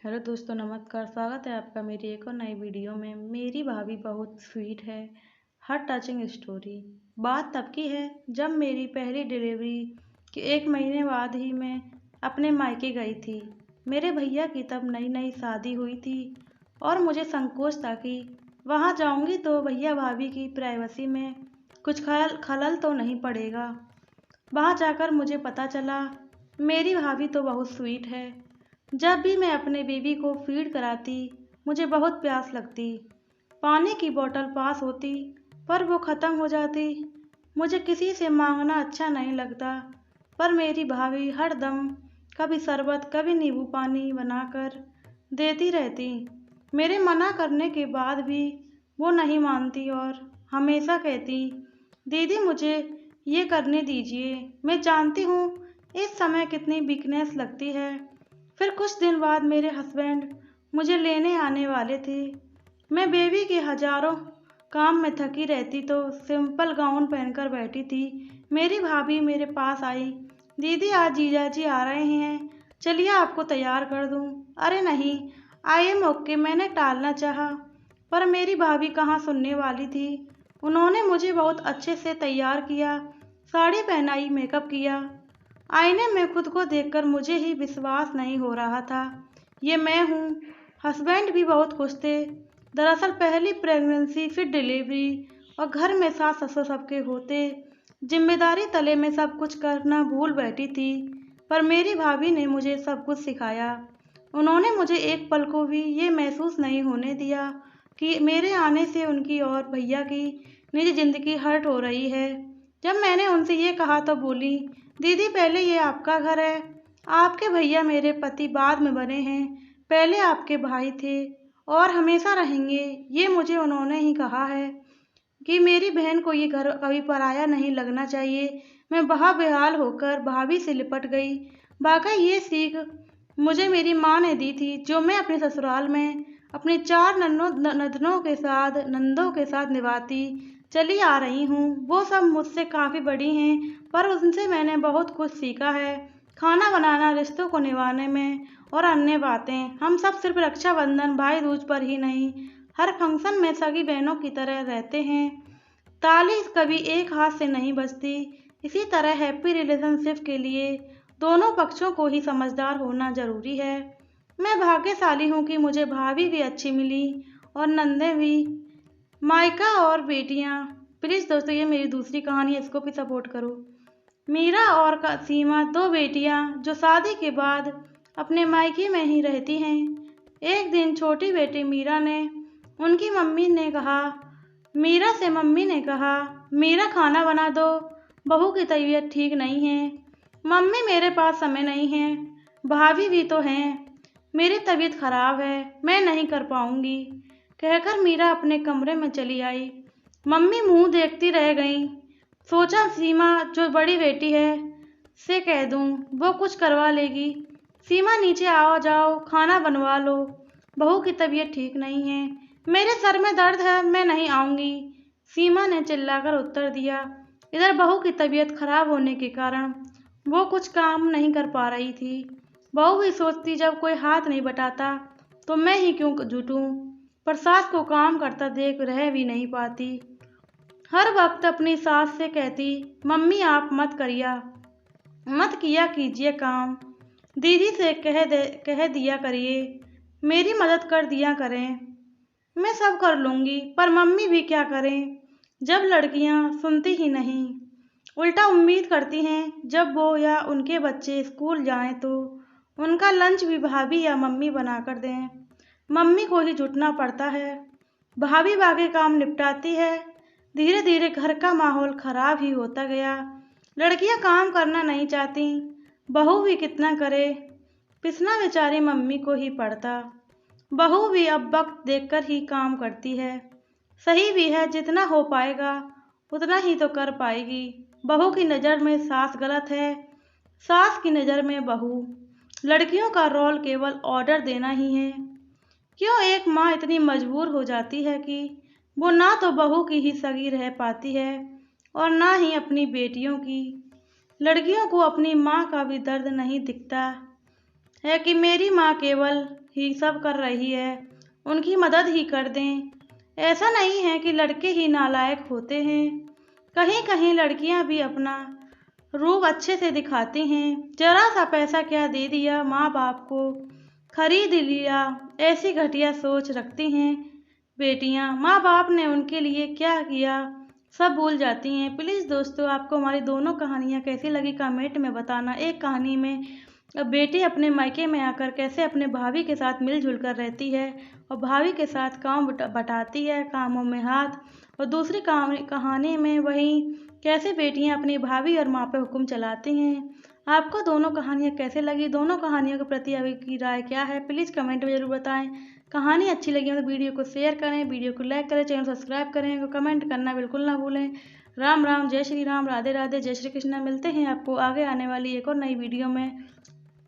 Hello दोस्तों, नमस्कार। स्वागत है आपका मेरी एक और नई वीडियो में। मेरी भाभी बहुत स्वीट है। हर टचिंग स्टोरी। बात तब की है जब मेरी पहली डिलीवरी के 1 महीने बाद ही मैं अपने मायके गई थी। मेरे भैया की तब नई नई शादी हुई थी और मुझे संकोच था कि वहाँ जाऊँगी तो भैया भाभी की प्राइवेसी में कुछ खलल तो नहीं पड़ेगा। वहाँ जाकर मुझे पता चला मेरी भाभी तो बहुत स्वीट है। जब भी मैं अपने बेबी को फीड कराती मुझे बहुत प्यास लगती। पानी की बोतल पास होती पर वो ख़त्म हो जाती। मुझे किसी से मांगना अच्छा नहीं लगता, पर मेरी भाभी हर दम कभी शरबत कभी नींबू पानी बनाकर देती रहती। मेरे मना करने के बाद भी वो नहीं मानती और हमेशा कहती, दीदी मुझे ये करने दीजिए। मैं जानती हूँ इस समय कितनी वीकनेस लगती है। फिर कुछ दिन बाद मेरे हस्बैंड मुझे लेने आने वाले थे। मैं बेबी के हजारों काम में थकी रहती तो सिंपल गाउन पहनकर बैठी थी। मेरी भाभी मेरे पास आई, दीदी आज जीजा जी आ रहे हैं, चलिए आपको तैयार कर दूं। अरे नहीं, आई एम ओके, मैंने टालना चाहा, पर मेरी भाभी कहाँ सुनने वाली थी। उन्होंने मुझे बहुत अच्छे से तैयार किया, साड़ी पहनाई, मेकअप किया। आईने में खुद को देखकर मुझे ही विश्वास नहीं हो रहा था, ये मैं हूँ। हस्बैंड भी बहुत खुश थे। दरअसल पहली प्रेगनेंसी, फिर डिलीवरी और घर में सास ससुर सबके होते जिम्मेदारी तले में सब कुछ करना भूल बैठी थी। पर मेरी भाभी ने मुझे सब कुछ सिखाया। उन्होंने मुझे एक पल को भी ये महसूस नहीं होने दिया कि मेरे आने से उनकी और भैया की निजी जिंदगी हर्ट हो रही है। जब मैंने उनसे ये कहा तो बोली, दीदी पहले ये आपका घर है, आपके भैया मेरे पति बाद में बने हैं, पहले आपके भाई थे और हमेशा रहेंगे। ये मुझे उन्होंने ही कहा है कि मेरी बहन को ये घर कभी पराया नहीं लगना चाहिए। मैं बहा बेहाल होकर भाभी से लिपट गई। वाकई ये सीख मुझे मेरी माँ ने दी थी, जो मैं अपने ससुराल में अपनी 4 नंदों के साथ निभाती चली आ रही हूँ। वो सब मुझसे काफ़ी बड़ी हैं, पर उनसे मैंने बहुत कुछ सीखा है। खाना बनाना, रिश्तों को निभाने में और अन्य बातें। हम सब सिर्फ रक्षाबंधन, भाई दूज पर ही नहीं, हर फंक्शन में सगी बहनों की तरह रहते हैं। ताली कभी एक हाथ से नहीं बजती। इसी तरह हैप्पी रिलेशनशिप के लिए दोनों पक्षों को ही समझदार होना जरूरी है। मैं भाग्यशाली हूँ कि मुझे भाभी भी अच्छी मिली और नंदे भी, मायका और बेटियाँ। प्लीज़ दोस्तों, ये मेरी दूसरी कहानी है, इसको भी सपोर्ट करो। मीरा और सीमा, 2 बेटियाँ जो शादी के बाद अपने मायके में ही रहती हैं। एक दिन छोटी बेटी मीरा ने उनकी मम्मी ने कहा मीरा से मम्मी ने कहा, मीरा खाना बना दो, बहू की तबीयत ठीक नहीं है। मम्मी मेरे पास समय नहीं है, भाभी भी तो हैं, मेरी तबीयत खराब है, मैं नहीं कर पाऊंगी, कहकर मीरा अपने कमरे में चली आई। मम्मी मुंह देखती रह गईं। सोचा सीमा जो बड़ी बेटी है से कह दूं, वो कुछ करवा लेगी। सीमा नीचे आओ, जाओ खाना बनवा लो, बहू की तबीयत ठीक नहीं है, मेरे सर में दर्द है, मैं नहीं आऊंगी, सीमा ने चिल्लाकर उत्तर दिया। इधर बहू की तबीयत खराब होने के कारण वो कुछ काम नहीं कर पा रही थी। बहू भी सोचती जब कोई हाथ नहीं बटाता तो मैं ही क्यों जुटूं, पर सास को काम करता देख रह भी नहीं पाती। हर वक्त अपनी सास से कहती, मम्मी आप मत किया कीजिए काम, दीदी से कह दिया करिए, मेरी मदद कर दिया करें, मैं सब कर लूँगी। पर मम्मी भी क्या करें जब लड़कियां सुनती ही नहीं, उल्टा उम्मीद करती हैं जब वो या उनके बच्चे स्कूल जाएं तो उनका लंच भी भाभी या मम्मी बना कर दें। मम्मी को ही जुटना पड़ता है, भाभी बाकी काम निपटाती है। धीरे धीरे घर का माहौल खराब ही होता गया। लड़कियां काम करना नहीं चाहती, बहू भी कितना करे, पिसना बेचारी मम्मी को ही पड़ता। बहू भी अब वक्त देखकर ही काम करती है। सही भी है, जितना हो पाएगा उतना ही तो कर पाएगी। बहू की नज़र में सास गलत है, सास की नज़र में बहू। लड़कियों का रोल केवल ऑर्डर देना ही है। क्यों एक माँ इतनी मजबूर हो जाती है कि वो ना तो बहू की ही सगी रह पाती है और ना ही अपनी बेटियों की। लड़कियों को अपनी माँ का भी दर्द नहीं दिखता है कि मेरी माँ केवल ही सब कर रही है, उनकी मदद ही कर दें। ऐसा नहीं है कि लड़के ही नालायक होते हैं, कहीं कहीं लड़कियां भी अपना रूप अच्छे से दिखाती हैं। जरा सा पैसा क्या दे दिया, माँ बाप को खरीद लिया, ऐसी घटिया सोच रखती हैं बेटियां। माँ बाप ने उनके लिए क्या किया सब भूल जाती हैं। प्लीज़ दोस्तों, आपको हमारी दोनों कहानियाँ कैसी लगी कमेंट में बताना। एक कहानी में बेटी अपने मायके में आकर कैसे अपने भाभी के साथ मिलजुल कर रहती है और भाभी के साथ काम बटाती है, कामों में हाथ। और दूसरी कहानी में वही कैसे बेटियां अपनी भाभी और माँ पे हुक्म चलाती हैं। आपको दोनों कहानियाँ कैसे लगी, दोनों कहानियों के प्रति आपकी राय क्या है, प्लीज़ कमेंट में ज़रूर बताएं। कहानी अच्छी लगी हो तो वीडियो को शेयर करें, वीडियो को लाइक करें, चैनल सब्सक्राइब करें, कमेंट करना बिल्कुल ना भूलें। राम राम, जय श्री राम, राधे राधे, जय श्री कृष्ण। मिलते हैं आपको आगे आने वाली एक और नई वीडियो में।